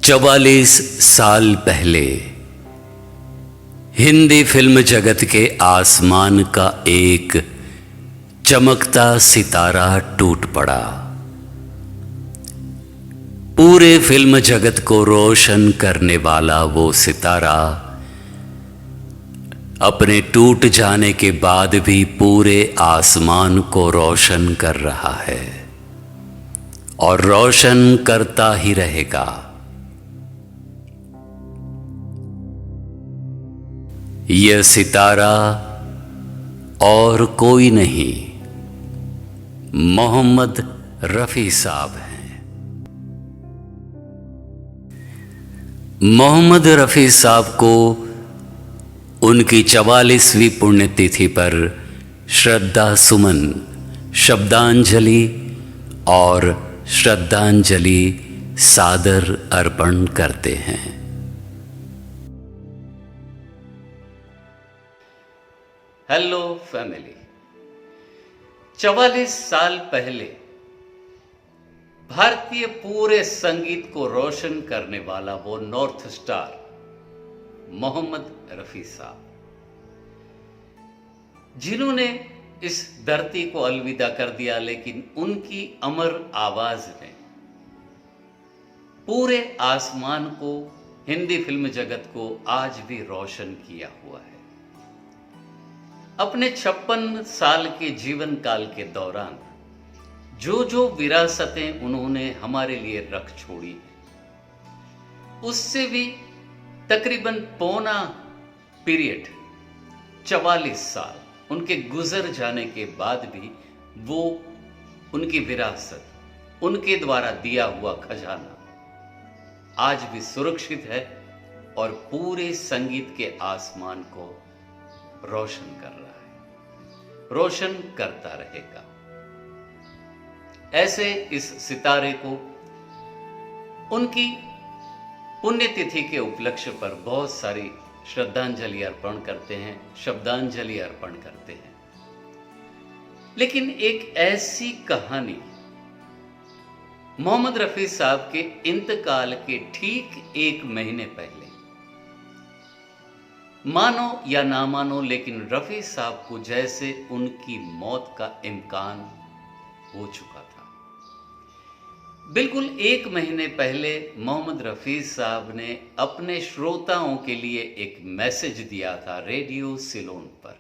44 साल पहले हिंदी फिल्म जगत के आसमान का एक चमकता सितारा टूट पड़ा। पूरे फिल्म जगत को रोशन करने वाला वो सितारा अपने टूट जाने के बाद भी पूरे आसमान को रोशन कर रहा है और रोशन करता ही रहेगा। यह सितारा और कोई नहीं, मोहम्मद रफ़ी साहब हैं। मोहम्मद रफ़ी साहब को उनकी 44वीं पुण्यतिथि पर श्रद्धा सुमन, शब्दांजलि और श्रद्धांजलि सादर अर्पण करते हैं। हेलो फैमिली, 44 साल पहले भारतीय पूरे संगीत को रोशन करने वाला वो नॉर्थ स्टार मोहम्मद रफ़ी साहब, जिन्होंने इस धरती को अलविदा कर दिया, लेकिन उनकी अमर आवाज ने पूरे आसमान को, हिंदी फिल्म जगत को आज भी रोशन किया हुआ है। अपने 56 साल के जीवन काल के दौरान जो जो विरासतें उन्होंने हमारे लिए रख छोड़ी है, उससे भी तकरीबन पौना पीरियड 44 साल उनके गुजर जाने के बाद भी वो उनकी विरासत, उनके द्वारा दिया हुआ खजाना आज भी सुरक्षित है और पूरे संगीत के आसमान को रोशन कर रहा है, रोशन करता रहेगा। ऐसे इस सितारे को उनकी पुण्यतिथि के उपलक्ष्य पर बहुत सारी श्रद्धांजलि अर्पण करते हैं, शब्दांजलि अर्पण करते हैं। लेकिन एक ऐसी कहानी मोहम्मद रफ़ी साहब के इंतकाल के ठीक 1 महीने पहले, मानो या ना मानो, लेकिन रफ़ी साहब को जैसे उनकी मौत का इम्कान हो चुका था। बिल्कुल 1 महीने पहले मोहम्मद रफ़ी साहब ने अपने श्रोताओं के लिए एक मैसेज दिया था रेडियो सिलोन पर।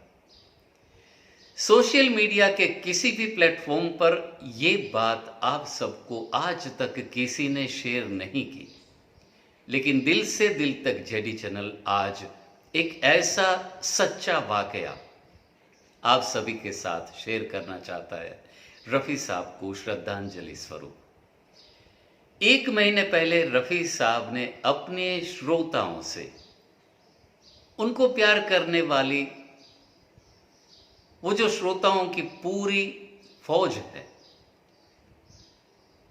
सोशल मीडिया के किसी भी प्लेटफॉर्म पर ये बात आप सबको आज तक किसी ने शेयर नहीं की, लेकिन दिल से दिल तक जेडी चैनल आज एक ऐसा सच्चा वाकया आप सभी के साथ शेयर करना चाहता है, रफ़ी साहब को श्रद्धांजलि स्वरूप। 1 महीने पहले रफ़ी साहब ने अपने श्रोताओं से, उनको प्यार करने वाली वो जो श्रोताओं की पूरी फौज है,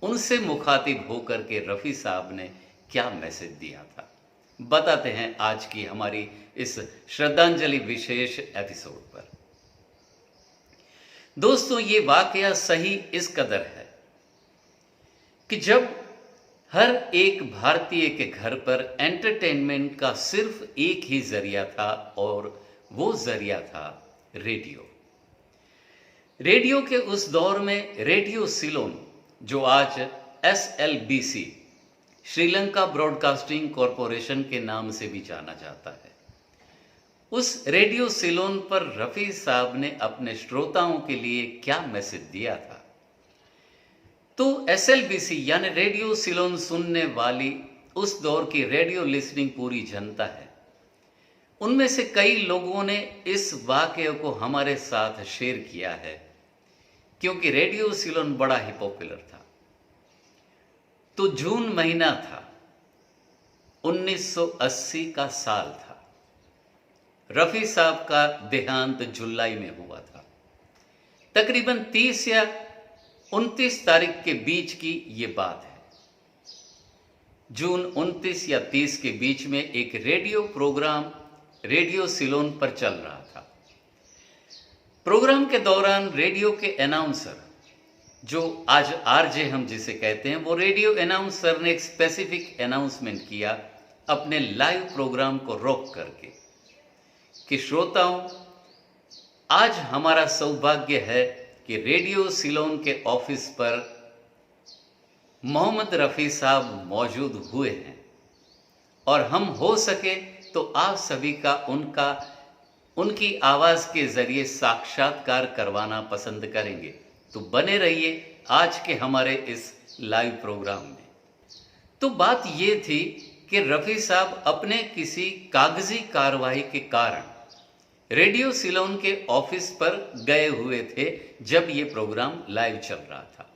उनसे मुखातिब होकर के रफ़ी साहब ने क्या मैसेज दिया था, बताते हैं आज की हमारी इस श्रद्धांजलि विशेष एपिसोड पर। दोस्तों, ये वाकया सही इस कदर है कि जब हर एक भारतीय के घर पर एंटरटेनमेंट का सिर्फ एक ही जरिया था और वो जरिया था रेडियो। रेडियो के उस दौर में रेडियो सिलोन, जो आज SLBC श्रीलंका ब्रॉडकास्टिंग कॉरपोरेशन के नाम से भी जाना जाता है, उस रेडियो सिलोन पर रफ़ी साहब ने अपने श्रोताओं के लिए क्या मैसेज दिया था। तो SLBC यानी रेडियो सिलोन सुनने वाली उस दौर की रेडियो लिसनिंग पूरी जनता है, उनमें से कई लोगों ने इस वाकये को हमारे साथ शेयर किया है, क्योंकि रेडियो सिलोन बड़ा ही पॉपुलर था। तो जून महीना था, 1980 का साल था। रफ़ी साहब का देहांत जुलाई में हुआ था। तकरीबन 30 या 29 तारीख के बीच की ये बात है। जून 29 या 30 के बीच में एक रेडियो प्रोग्राम रेडियो सिलोन पर चल रहा था। प्रोग्राम के दौरान रेडियो के अनाउंसर जो आज आरजे हम जिसे कहते हैं, वो रेडियो अनाउंसर ने एक स्पेसिफिक अनाउंसमेंट किया अपने लाइव प्रोग्राम को रोक करके कि श्रोताओं, आज हमारा सौभाग्य है कि रेडियो सिलोन के ऑफिस पर मोहम्मद रफ़ी साहब मौजूद हुए हैं और हम हो सके तो आप सभी का उनकी आवाज़ के ज़रिए साक्षात्कार करवाना पसंद करेंगे। तो बने रहिए आज के हमारे इस लाइव प्रोग्राम में। तो बात ये थी कि रफ़ी साहब अपने किसी कागजी कार्रवाई के कारण रेडियो सिलोन के ऑफिस पर गए हुए थे जब ये प्रोग्राम लाइव चल रहा था।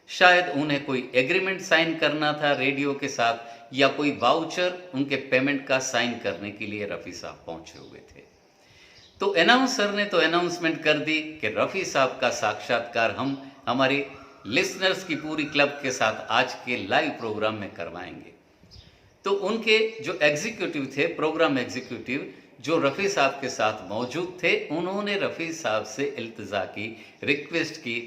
शायद उन्हें कोई एग्रीमेंट साइन करना था रेडियो के साथ या कोई वाउचर उनके पेमेंट का साइन करने के लिए रफ़ी साहब पहुंचे हुए थे। तो अनाउंसर ने तो अनाउंसमेंट कर दी कि रफ़ी साहब का साक्षात्कार हम हमारी लिसनर्स की पूरी क्लब के साथ आज के लाइव प्रोग्राम में करवाएंगे। तो उनके जो एग्जीक्यूटिव थे, प्रोग्राम एग्जीक्यूटिव जो रफ़ी साहब के साथ मौजूद थे, उन्होंने रफ़ी साहब से इल्तिजा की, रिक्वेस्ट की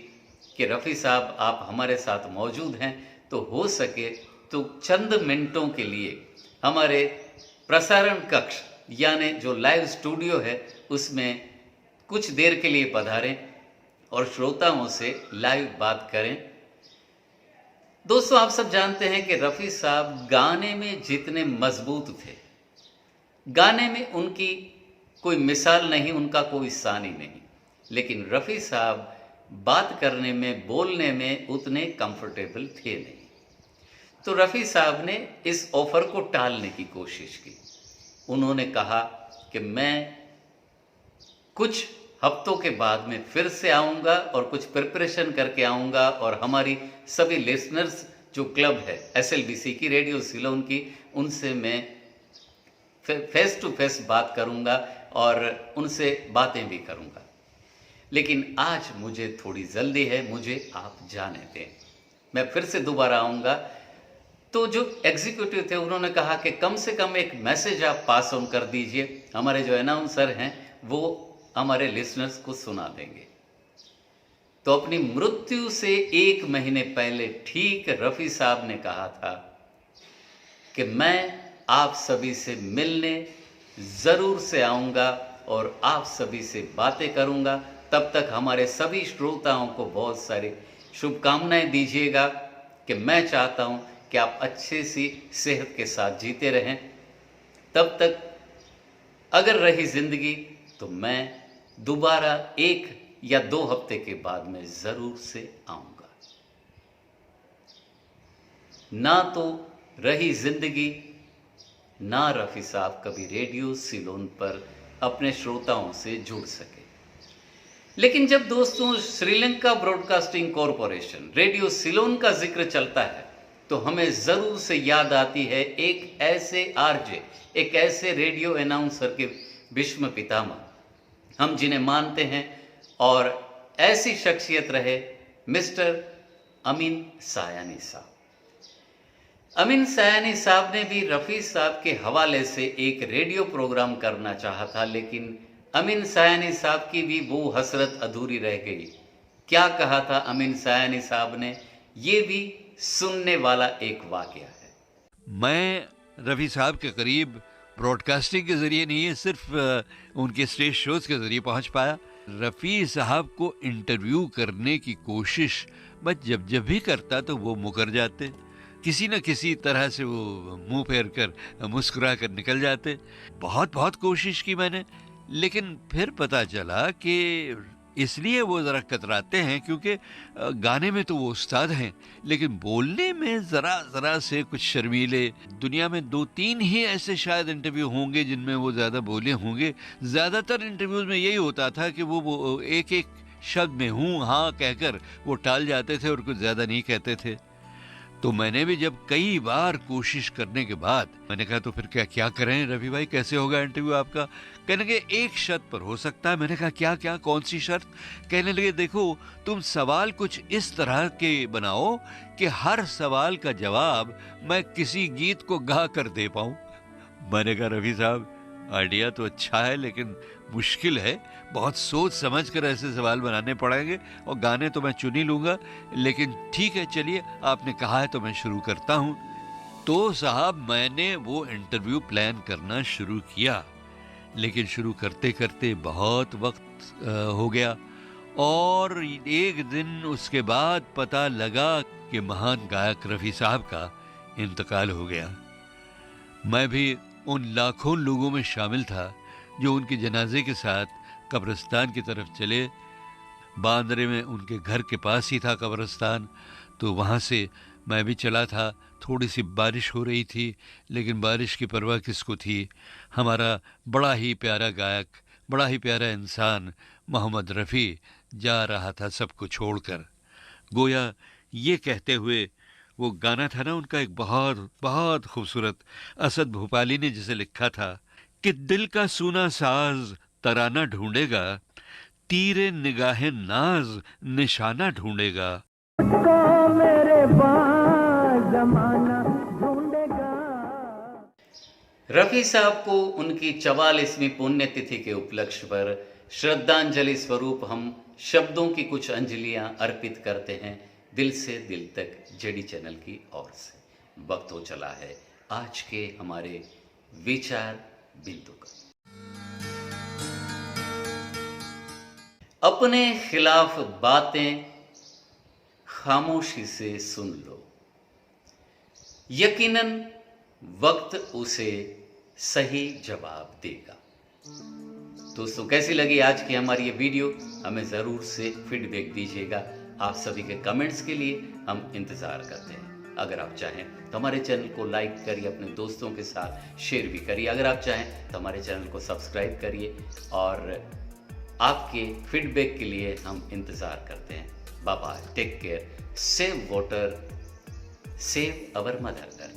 कि रफ़ी साहब आप हमारे साथ मौजूद हैं, तो हो सके तो चंद मिनटों के लिए हमारे प्रसारण कक्ष यानी जो लाइव स्टूडियो है उसमें कुछ देर के लिए पधारें और श्रोताओं से लाइव बात करें। दोस्तों, आप सब जानते हैं कि रफ़ी साहब गाने में जितने मजबूत थे, गाने में उनकी कोई मिसाल नहीं, उनका कोई सानी नहीं, लेकिन रफ़ी साहब बात करने में, बोलने में उतने कंफर्टेबल थे नहीं। तो रफ़ी साहब ने इस ऑफर को टालने की कोशिश की। उन्होंने कहा कि मैं कुछ हफ्तों के बाद में फिर से आऊँगा और कुछ प्रिपरेशन करके आऊँगा और हमारी सभी लिसनर्स जो क्लब है SLBC की, रेडियो सिलोन की, उनसे मैं फेस टू फेस बात करूँगा और उनसे बातें भी करूँगा। लेकिन आज मुझे थोड़ी जल्दी है, मुझे आप जाने दें, मैं फिर से दोबारा आऊँगा। तो जो एग्जीक्यूटिव थे उन्होंने कहा कि कम से कम एक मैसेज आप पास ऑन कर दीजिए, हमारे जो अनाउंसर हैं वो हमारे लिसनर्स को सुना देंगे। तो अपनी मृत्यु से 1 महीने पहले ठीक रफ़ी साहब ने कहा था कि मैं आप सभी से मिलने ज़रूर से आऊँगा और आप सभी से बातें करूँगा। तब तक हमारे सभी श्रोताओं को बहुत सारी शुभकामनाएं दीजिएगा कि मैं चाहता हूँ कि आप अच्छी सी सेहत के साथ जीते रहें। तब तक अगर रही ज़िंदगी तो मैं दोबारा 1 या 2 हफ्ते के बाद में ज़रूर से आऊँगा। ना तो रही ज़िंदगी, ना रफ़ी साहब कभी रेडियो सिलोन पर अपने श्रोताओं से जुड़ सके। लेकिन जब दोस्तों Sri Lanka broadcasting corporation radio Ceylon का जिक्र चलता है तो हमें ज़रूर से याद आती है एक ऐसे आरजे, एक ऐसे रेडियो अनाउंसर के भीष्म पितामह हम जिन्हें मानते हैं और ऐसी शख्सियत रहे मिस्टर अमीन सायानी साहब। अमीन सायानी साहब ने भी रफ़ी साहब के हवाले से एक रेडियो प्रोग्राम करना चाहा था, लेकिन अमीन सायानी साहब की भी वो हसरत अधूरी रह गई। क्या कहा था अमीन सायानी साहब ने, ये भी सुनने वाला एक वाकया है। मैं रफ़ी साहब के करीब ब्रॉडकास्टिंग के ज़रिए नहीं है, सिर्फ उनके स्टेज शोज़ के ज़रिए पहुंच पाया। रफ़ी साहब को इंटरव्यू करने की कोशिश मैं जब भी करता तो वो मुकर जाते, किसी न किसी तरह से वो मुंह फेर कर मुस्कुरा कर निकल जाते। बहुत कोशिश की मैंने, लेकिन फिर पता चला कि इसलिए वो ज़रा कतराते हैं क्योंकि गाने में तो वो उस्ताद हैं, लेकिन बोलने में ज़रा से कुछ शर्मीले। दुनिया में 2-3 ही ऐसे शायद इंटरव्यू होंगे जिनमें वो ज़्यादा बोले होंगे। ज़्यादातर इंटरव्यूज़ में यही होता था कि वो एक शब्द में हूँ हाँ कहकर वो टाल जाते थे और कुछ ज़्यादा नहीं कहते थे। तो मैंने भी जब कई बार कोशिश करने के बाद मैंने कहा तो फिर क्या करें रफ़ी भाई, कैसे होगा इंटरव्यू आपका? कहने लगे एक शर्त पर हो सकता है। मैंने कहा क्या कौन सी शर्त? कहने लगे देखो तुम सवाल कुछ इस तरह के बनाओ कि हर सवाल का जवाब मैं किसी गीत को गा कर दे पाऊं। मैंने कहा रफ़ी साहब आइडिया तो अच्छा है लेकिन मुश्किल है, बहुत सोच समझ कर ऐसे सवाल बनाने पड़ेंगे, और गाने तो मैं चुन ही लूँगा, लेकिन ठीक है चलिए, आपने कहा है तो मैं शुरू करता हूँ। तो साहब मैंने वो इंटरव्यू प्लान करना शुरू किया, लेकिन शुरू करते करते बहुत वक्त हो गया, और एक दिन उसके बाद पता लगा कि महान गायक रफ़ी साहब का इंतकाल हो गया। मैं भी उन लाखों लोगों में शामिल था जो उनके जनाजे के साथ कब्रिस्तान की तरफ चले। बांद्रे में उनके घर के पास ही था कब्रिस्तान, तो वहाँ से मैं भी चला था। थोड़ी सी बारिश हो रही थी, लेकिन बारिश की परवाह किसको थी। हमारा बड़ा ही प्यारा गायक, बड़ा ही प्यारा इंसान मोहम्मद रफ़ी जा रहा था सबको छोड़कर, गोया ये कहते हुए। वो गाना था ना उनका, एक बहुत बहुत खूबसूरत, असद भोपाली ने जिसे लिखा था कि दिल का सूना साज तराना ढूंढेगा, तीरे निगाहे नाज निशाना ढूंढेगा। को मेरे पास जमाना ढूंढेगा। रफ़ी साहब को उनकी 44वीं पुण्यतिथि के उपलक्ष्य पर श्रद्धांजलि स्वरूप हम शब्दों की कुछ अंजलियां अर्पित करते हैं दिल से दिल तक जेडी चैनल की ओर से। वक्त हो चला है आज के हमारे विचार बिंदु का। अपने खिलाफ बातें खामोशी से सुन लो, यकीनन वक्त उसे सही जवाब देगा। दोस्तों, कैसी लगी आज की हमारी ये वीडियो? हमें ज़रूर से फीडबैक दीजिएगा। आप सभी के कमेंट्स के लिए हम इंतज़ार करते हैं। अगर आप चाहें तो हमारे चैनल को लाइक करिए, अपने दोस्तों के साथ शेयर भी करिए। अगर आप चाहें तो हमारे चैनल को सब्सक्राइब करिए, और आपके फीडबैक के लिए हम इंतज़ार करते हैं। Bye bye, take care, save water, save our mother.